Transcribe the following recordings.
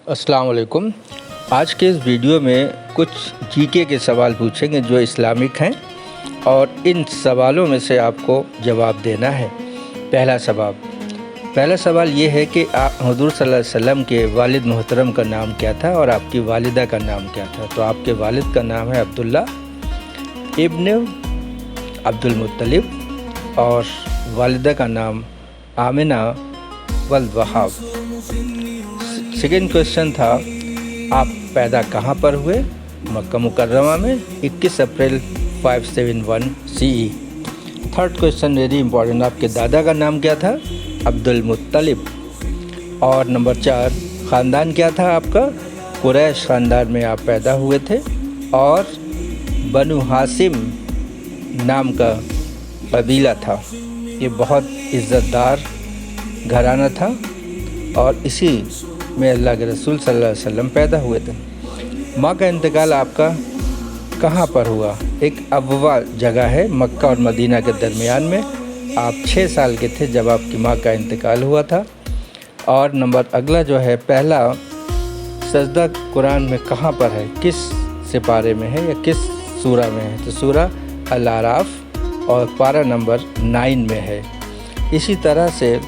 अस्सलाम वालेकुम। आज के इस वीडियो में कुछ जीके के सवाल पूछेंगे जो इस्लामिक हैं और इन सवालों में से आपको जवाब देना है। पहला सवाल ये है कि हुज़ूर सल्लल्लाहु अलैहि वसल्लम के वालिद मोहतरम का नाम क्या था और आपकी वालिदा का नाम क्या था। तो आपके वालिद का नाम है अब्दुल्ला इब्न अब्दुल मुत्तलिब और वालिदा का नाम आमिना वल वहाब। सेकेंड क्वेश्चन था, आप पैदा कहाँ पर हुए? मक्का मुकर्रमा में 21 अप्रैल 571 CE। Third question very important, आपके दादा का नाम क्या था? अब्दुल मुत्तलिब। और नंबर 4, ख़ानदान क्या था आपका? कुरैश ख़ानदान में आप पैदा हुए थे और बनु हाशिम नाम का कबीला था। ये बहुत इज़्ज़तदार घराना था और इसी में अल्लाह के रसूल सल्लल्लाहु अलैहि वसल्लम पैदा हुए थे। माँ का इंतकाल आपका कहाँ पर हुआ? एक अबवा जगह है मक्का और मदीना के दरमियान में। आप 6 साल के थे जब आपकी माँ का इंतकाल हुआ था। और नंबर अगला जो है, पहला सजदा कुरान में कहाँ पर है? किस सिपारे में है या किस सूरा में है? तो सूरा अल आराफ और पारा नंबर 9 में है। इसी तरह से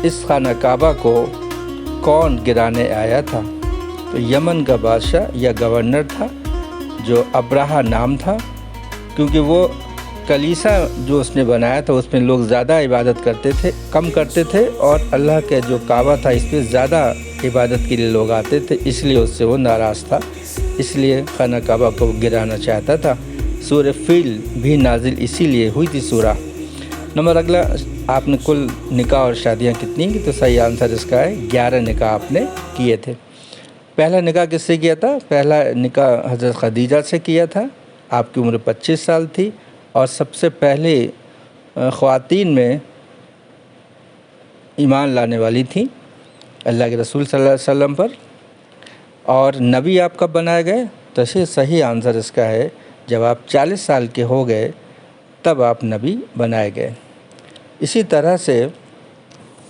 इस खाना काबा को कौन गिराने आया था? तो यमन का बादशाह या गवर्नर था जो अब्राहा नाम था, क्योंकि वो कलीसा जो उसने बनाया था उसमें लोग ज़्यादा इबादत कम करते थे और अल्लाह के जो काबा था इस पर ज़्यादा इबादत के लिए लोग आते थे, इसलिए उससे वो नाराज़ था, इसलिए खाना काबा को गिराना चाहता था। सूरह फील भी नाजिल इसीलिए हुई थी सूरा। नंबर अगला, आपने कुल निकाह और शादियां कितनी की? तो सही आंसर इसका है 11 निकाह आपने किए थे। पहला निकाह किससे किया था? पहला निकाह हज़रत खदीजा से किया था। आपकी उम्र 25 साल थी और सबसे पहले ख़वातीन में ईमान लाने वाली थी अल्लाह के रसूल सल्लल्लाहु अलैहि वसल्लम पर। और नबी आप कब बनाए गए? तो सही आंसर इसका है जब आप 40 साल के हो गए तब आप नबी बनाए गए। इसी तरह से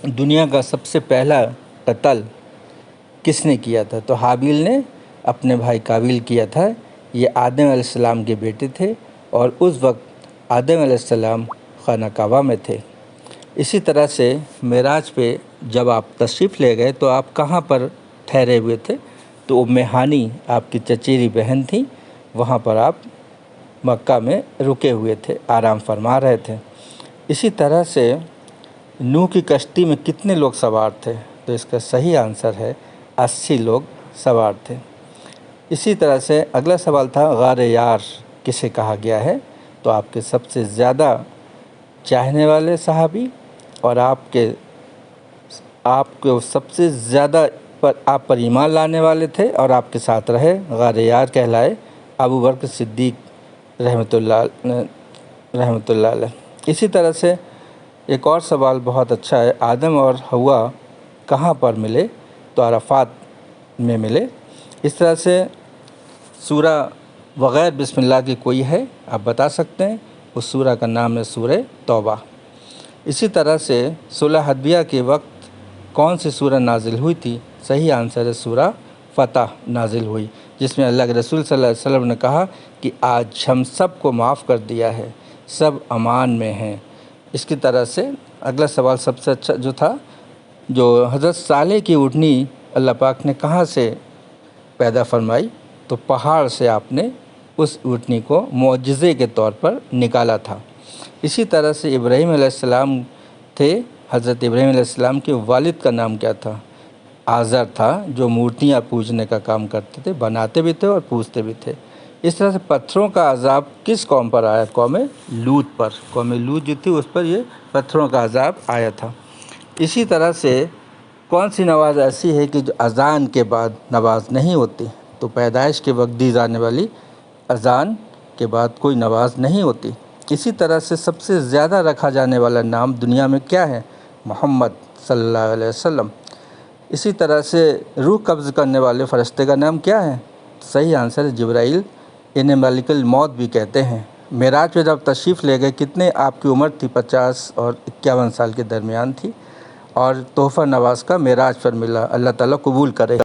दुनिया का सबसे पहला कत्ल किसने किया था? तो हाबिल ने अपने भाई काबिल किया था। ये आदम अलैहिस्सलाम के बेटे थे और उस वक्त आदम अलैहिस्सलाम खाना काबा में थे। इसी तरह से मेराज पे जब आप तशरीफ़ ले गए तो आप कहाँ पर ठहरे हुए थे? तो उम्मे हानी आपकी चचेरी बहन थी, वहाँ पर आप मक्का में रुके हुए थे, आराम फरमा रहे थे। इसी तरह से नूह की कश्ती में कितने लोग सवार थे? तो इसका सही आंसर है 80 लोग सवार थे। इसी तरह से अगला सवाल था, गारे यार किसे कहा गया है? तो आपके सबसे ज़्यादा चाहने वाले सहाबी और आपके सबसे ज़्यादा आप पर ईमान लाने वाले थे और आपके साथ रहे, गारे यार कहलाए अबू बकर सिद्दीक़ रहमतुल्लाह अलैह। इसी तरह से एक और सवाल बहुत अच्छा है, आदम और हवा कहाँ पर मिले? तो अराफात में मिले। इस तरह से सूरा बग़ैर बिस्मिल्लाह की कोई है आप बता सकते हैं? उस सूरा का नाम है सूरह तौबा। इसी तरह से सुलह हदबिया के वक्त कौन सी सूरा नाजिल हुई थी? सही आंसर है सूरा फ़तह नाजिल हुई, जिसमें अल्लाह के रसूल सल्लल्लाहु अलैहि वसल्लम ने कहा कि आज हम सब को माफ़ कर दिया है, सब अमान में हैं। इसकी तरह से अगला सवाल सबसे अच्छा जो था, जो हज़रत सालेह की ऊँटनी अल्लाह पाक ने कहाँ से पैदा फरमाई? तो पहाड़ से आपने उस ऊँटनी को मुअज्जिज़े के तौर पर निकाला था। इसी तरह से इब्राहीम अलैहिस्सलाम थे, हज़रत इब्राहीम अलैहिस्सलाम के वालिद का नाम क्या था? आज़र था, जो मूर्तियाँ पूजने का काम करते थे, बनाते भी थे और पूजते भी थे। इस तरह से पत्थरों का अज़ाब किस कौम पर आया? कौम लूत पर। कौम लूत जो थी उस पर ये पत्थरों का अज़ाब आया था। इसी तरह से कौन सी नमाज़ ऐसी है कि जो अज़ान के बाद नमाज नहीं होती? तो पैदाइश के वक्त दी जाने वाली अज़ान के बाद कोई नमाज नहीं होती। इसी तरह से सबसे ज़्यादा रखा जाने वाला नाम दुनिया में क्या है? मोहम्मद सल्लल्लाहु अलैहि वसल्लम। इसी तरह से रूह कब्ज़ करने वाले फ़रिश्ते का नाम क्या है? सही आंसर है जिब्राइल, इन्हें मलिकुल मौत भी कहते हैं। मेराज पे जब तशरीफ़ ले गए, कितने आपकी उम्र थी? 50 और 51 साल के दरमियान थी और तोहफ़ा नवाज़ का मेराज पर मिला। अल्लाह ताला कबूल करे।